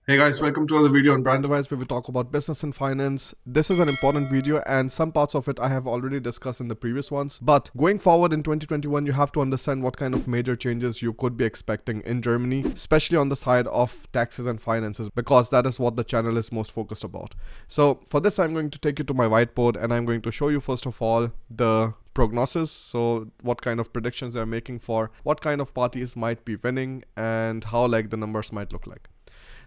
Hey guys, welcome to another video on Brand Device where we talk about business and finance. This is an important video and some parts of it I have already discussed in the previous ones. But going forward in 2021, you have to understand what kind of major changes you could be expecting in Germany, especially on the side of taxes and finances, because that is what the channel is most focused about. So for this, I'm going to take you to my whiteboard and I'm going to show you first of all the prognosis, so what kind of predictions they're making for what kind of parties might be winning and how like the numbers might look like.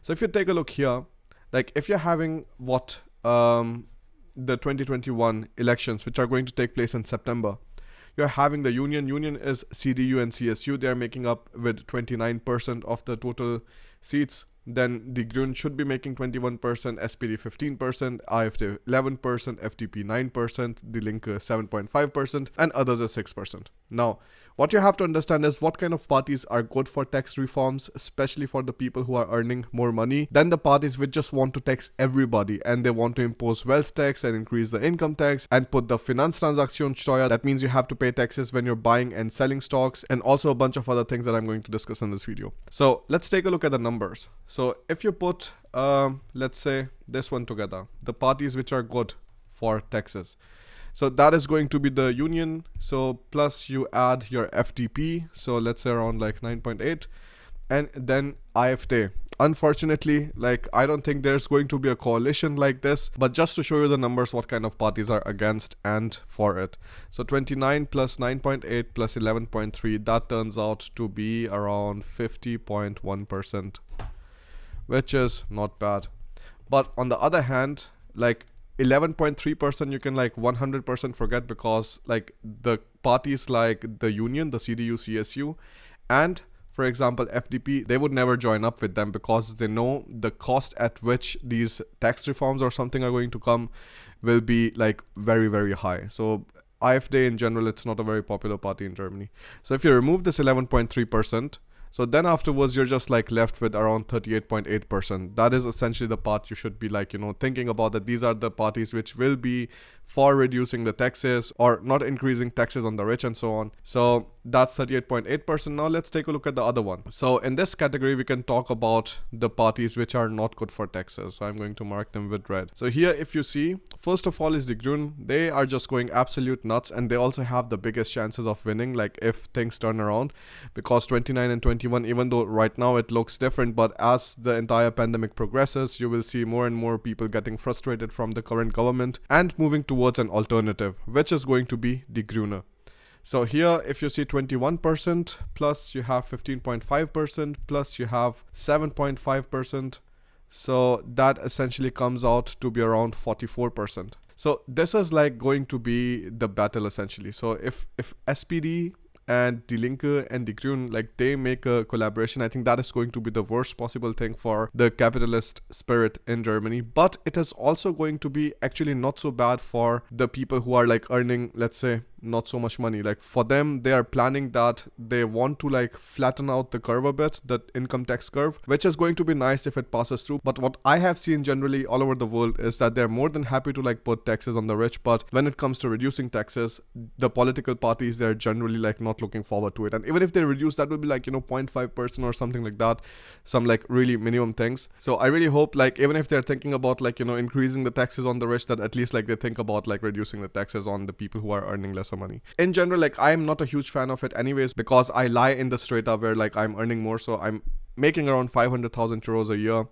So if you take a look here, like if you're having the 2021 elections, which are going to take place in September, you're having the union. Union is CDU and CSU. They are making up with 29% of the total seats. Then the Grün should be making 21%, SPD 15%, AfD 11%, FDP 9%, the Linke 7.5%, and others are 6%. Now, what you have to understand is what kind of parties are good for tax reforms, especially for the people who are earning more money, than the parties which just want to tax everybody and they want to impose wealth tax and increase the income tax and put the Finanztransaktionssteuer. That means you have to pay taxes when you're buying and selling stocks, and also a bunch of other things that I'm going to discuss in this video. So let's take a look at the numbers. So if you put, let's say this one together, the parties which are good for taxes. So that is going to be the union. So plus you add your FDP. So let's say around like 9.8. And then AfD. Unfortunately, like I don't think there's going to be a coalition like this, but just to show you the numbers, what kind of parties are against and for it. So 29 plus 9.8 plus 11.3, that turns out to be around 50.1%, which is not bad. But on the other hand, like 11.3% you can like 100% forget, because like the parties like the union, the CDU, CSU, and for example FDP, they would never join up with them because they know the cost at which these tax reforms or something are going to come will be like very, very high. So AfD in general, it's not a very popular party in Germany. So if you remove this 11.3%, so then afterwards you're just like left with around 38.8%. That is essentially the part you should be like, thinking about, that these are the parties which will be for reducing the taxes or not increasing taxes on the rich and so on. So that's 38.8%. Now let's take a look at the other one. So in this category, we can talk about the parties which are not good for taxes. So I'm going to mark them with red. So here, if you see, first of all is the Grün. They are just going absolute nuts, and they also have the biggest chances of winning, like if things turn around, because 29 and 21, even though right now it looks different, but as the entire pandemic progresses, you will see more and more people getting frustrated from the current government and moving towards an alternative, which is going to be the Grüne. So here, if you see 21%, plus you have 15.5%, plus you have 7.5%. So that essentially comes out to be around 44%. So this is like going to be the battle essentially. So if SPD and Die Linke and Die Grünen, like they make a collaboration, I think that is going to be the worst possible thing for the capitalist spirit in Germany. But it is also going to be actually not so bad for the people who are like earning, let's say, not so much money. Like for them, they are planning that they want to like flatten out the curve a bit, the income tax curve, which is going to be nice if it passes through. But what I have seen generally all over the world is that they're more than happy to like put taxes on the rich, but when it comes to reducing taxes, the political parties, they're generally like not looking forward to it. And even if they reduce, that will be like 0.5% or something like that, some like really minimum things. So I really hope, like, even if they're thinking about like increasing the taxes on the rich, that at least like they think about like reducing the taxes on the people who are earning less money. In general, like I'm not a huge fan of it anyways, because I lie in the strata where like I'm earning more, so I'm making around 500,000 euros a year.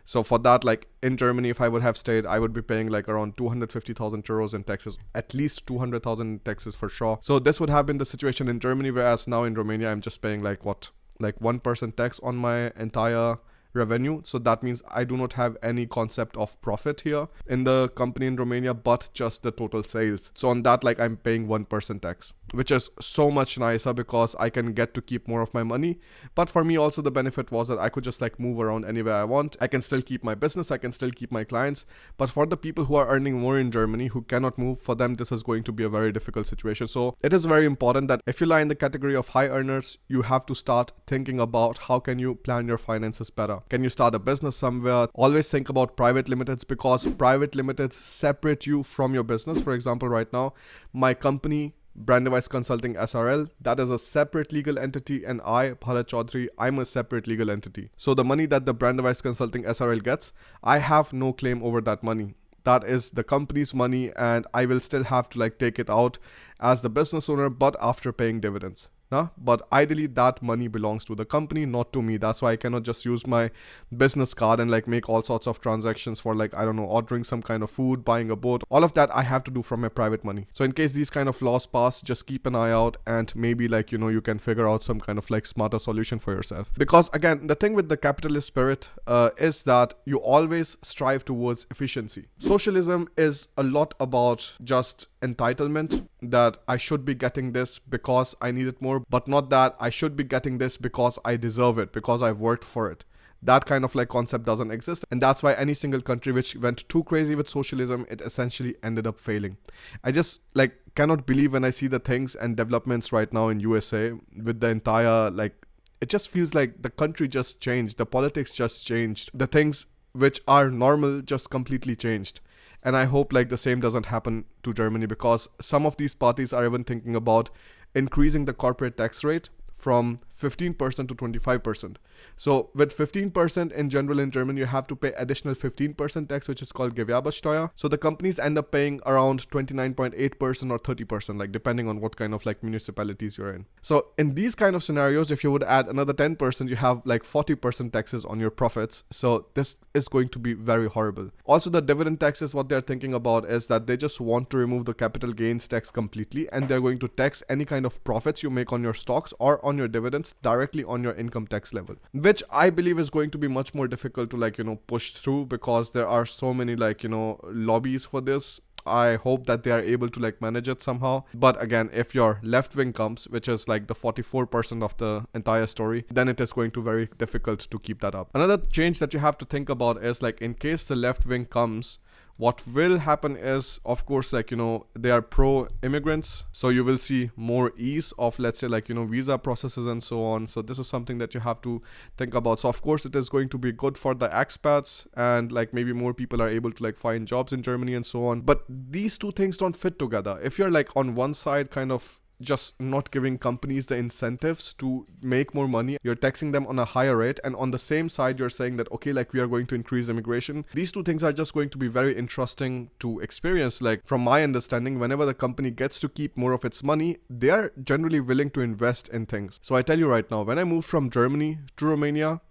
So for that, like in Germany, if I would have stayed, I would be paying like around 250,000 euros in taxes, at least 200,000 in taxes for sure. So this would have been the situation in Germany, whereas now in Romania, I'm just paying like 1% tax on my entire revenue. So that means I do not have any concept of profit here in the company in Romania, but just the total sales. So on that, like I'm paying 1% tax, which is so much nicer because I can get to keep more of my money. But for me also, the benefit was that I could just like move around anywhere I want. I can still keep my business, I can still keep my clients. But for the people who are earning more in Germany, who cannot move, for them this is going to be a very difficult situation. So it is very important that if you lie in the category of high earners, you have to start thinking about how can you plan your finances better. Can you start a business somewhere? Always think about private limiteds, because private limiteds separate you from your business. For example, right now, my company Brand Device Consulting SRL, that is a separate legal entity, and I, Bharat Chaudhary, I'm a separate legal entity. So the money that the Brand Device Consulting SRL gets, I have no claim over that money. That is the company's money, and I will still have to like take it out as the business owner, but after paying dividends. But ideally that money belongs to the company, not to me. That's why I cannot just use my business card and like make all sorts of transactions for like, I don't know, ordering some kind of food, buying a boat. All of that I have to do from my private money. So in case these kind of laws pass, just keep an eye out, and maybe like, you know, you can figure out some kind of like smarter solution for yourself. Because again, the thing with the capitalist spirit is that you always strive towards efficiency. Socialism is a lot about just entitlement, that I should be getting this because I need it more, but not that I should be getting this because I deserve it, because I've worked for it. That kind of like concept doesn't exist, and that's why any single country which went too crazy with socialism, it essentially ended up failing. I just like cannot believe when I see the things and developments right now in USA with the entire like, it just feels like the country just changed, the politics just changed, the things which are normal just completely changed. And I hope like the same doesn't happen to Germany, because some of these parties are even thinking about increasing the corporate tax rate from 15% to 25%. So with 15% in general in Germany, you have to pay additional 15% tax, which is called Gewerbesteuer. So the companies end up paying around 29.8% or 30%, like depending on what kind of like municipalities you're in. So in these kind of scenarios, if you would add another 10%, you have like 40% taxes on your profits. So this is going to be very horrible. Also, the dividend taxes, what they're thinking about is that they just want to remove the capital gains tax completely, and they're going to tax any kind of profits you make on your stocks or on your dividends directly on your income tax level, which I believe is going to be much more difficult to like, you know, push through, because there are so many like, you know, lobbies for this. I hope that they are able to like manage it somehow. But again, if your left wing comes, which is like the 44% of the entire story, then it is going to be very difficult to keep that up. Another change that you have to think about is like, in case the left wing comes, what will happen is, of course, like, you know, they are pro immigrants. So you will see more ease of, let's say, like, you know, visa processes and so on. So this is something that you have to think about. So of course, it is going to be good for the expats, and like maybe more people are able to like find jobs in Germany and so on. But these two things don't fit together. If you're like on one side kind of just not giving companies the incentives to make more money, you're taxing them on a higher rate, and on the same side you're saying that okay, like we are going to increase immigration. These two things are just going to be very interesting to experience. Like from my understanding, whenever the company gets to keep more of its money, they are generally willing to invest in things. So I tell you right now, when I moved from Germany to Romania,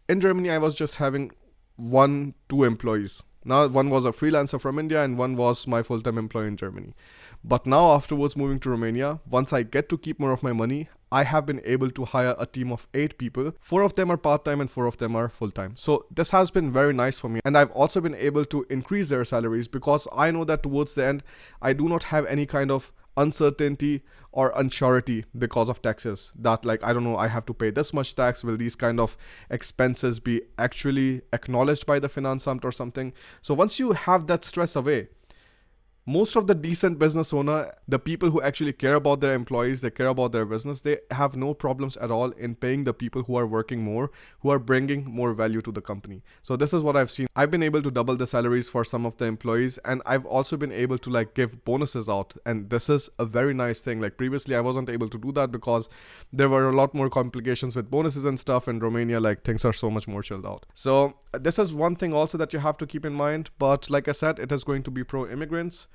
in Germany I was just having 2 employees. Now one was a freelancer from India and one was my full-time employee in Germany. But now afterwards moving to Romania, once I get to keep more of my money, I have been able to hire a team of 8 people. 4 of them are part-time and 4 of them are full-time. So this has been very nice for me. And I've also been able to increase their salaries, because I know that towards the end, I do not have any kind of uncertainty or unsurety because of taxes, that like, I don't know, I have to pay this much tax. Will these kind of expenses be actually acknowledged by the Finanzamt or something? So once you have that stress away, most of the decent business owner, the people who actually care about their employees, they care about their business, they have no problems at all in paying the people who are working more, who are bringing more value to the company. So this is what I've seen. I've been able to double the salaries for some of the employees, and I've also been able to like give bonuses out. And this is a very nice thing. Like previously I wasn't able to do that because there were a lot more complications with bonuses and stuff. In Romania, like things are so much more chilled out. So this is one thing also that you have to keep in mind. But like I said, it is going to be pro immigrants.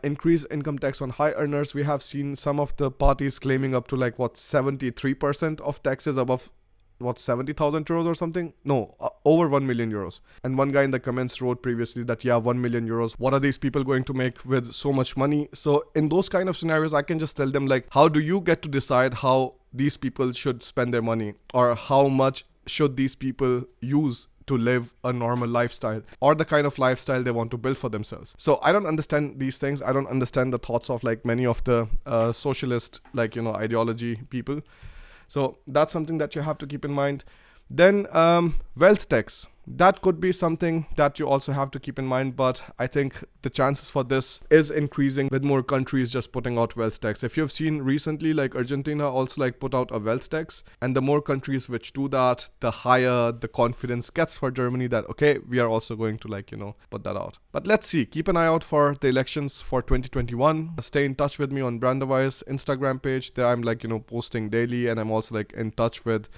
Increase income tax on high earners. We have seen some of the parties claiming up to like 73% of taxes above 70,000 euros or something. No, over 1 million euros. And one guy in the comments wrote previously that 1 million euros, what are these people going to make with so much money? So in those kind of scenarios, I can just tell them like, how do you get to decide how these people should spend their money, or how much should these people use to live a normal lifestyle, or the kind of lifestyle they want to build for themselves? So I don't understand these things. I don't understand the thoughts of like many of the socialist, like, you know, ideology people. So that's something that you have to keep in mind. Then wealth tax. that could be something that you also have to keep in mind, but I think the chances for this is increasing with more countries just putting out wealth tax. If you've seen recently, like Argentina also like put out a wealth tax, and the more countries which do that, the higher the confidence gets for Germany that, okay, we are also going to like, put that out. But let's see, keep an eye out for the elections for 2021. Stay in touch with me on Branderwise Instagram page. There I'm like, posting daily, and I'm also like in touch with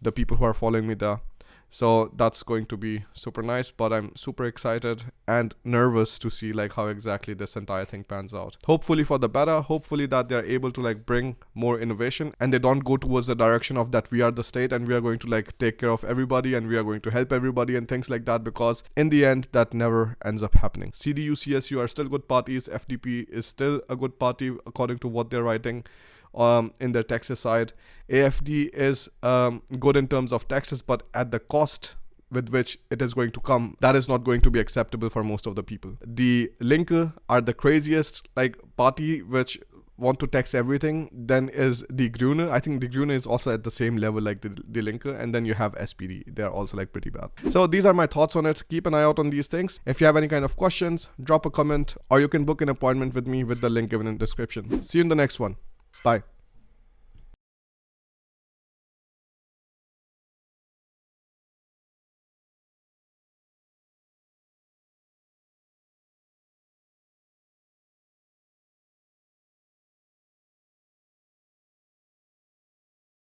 the people who are following me there. So that's going to be super nice, but I'm super excited and nervous to see like how exactly this entire thing pans out. Hopefully for the better, hopefully that they're able to like bring more innovation and they don't go towards the direction of that we are the state and we are going to like take care of everybody and we are going to help everybody and things like that, because in the end that never ends up happening. CDU, CSU are still good parties. FDP is still a good party according to what they're writing. In their taxes side, AFD is good in terms of taxes, but at the cost with which it is going to come, that is not going to be acceptable for most of the people. The Linke are the craziest like party which want to tax everything. Then is the Grüne. I think the Grüne is also at the same level like the Linke, and then you have SPD. They are also like pretty bad. So these are my thoughts on it. Keep an eye out on these things. If you have any kind of questions, drop a comment, or you can book an appointment with me with the link given in the description. See you in the next one. Bye.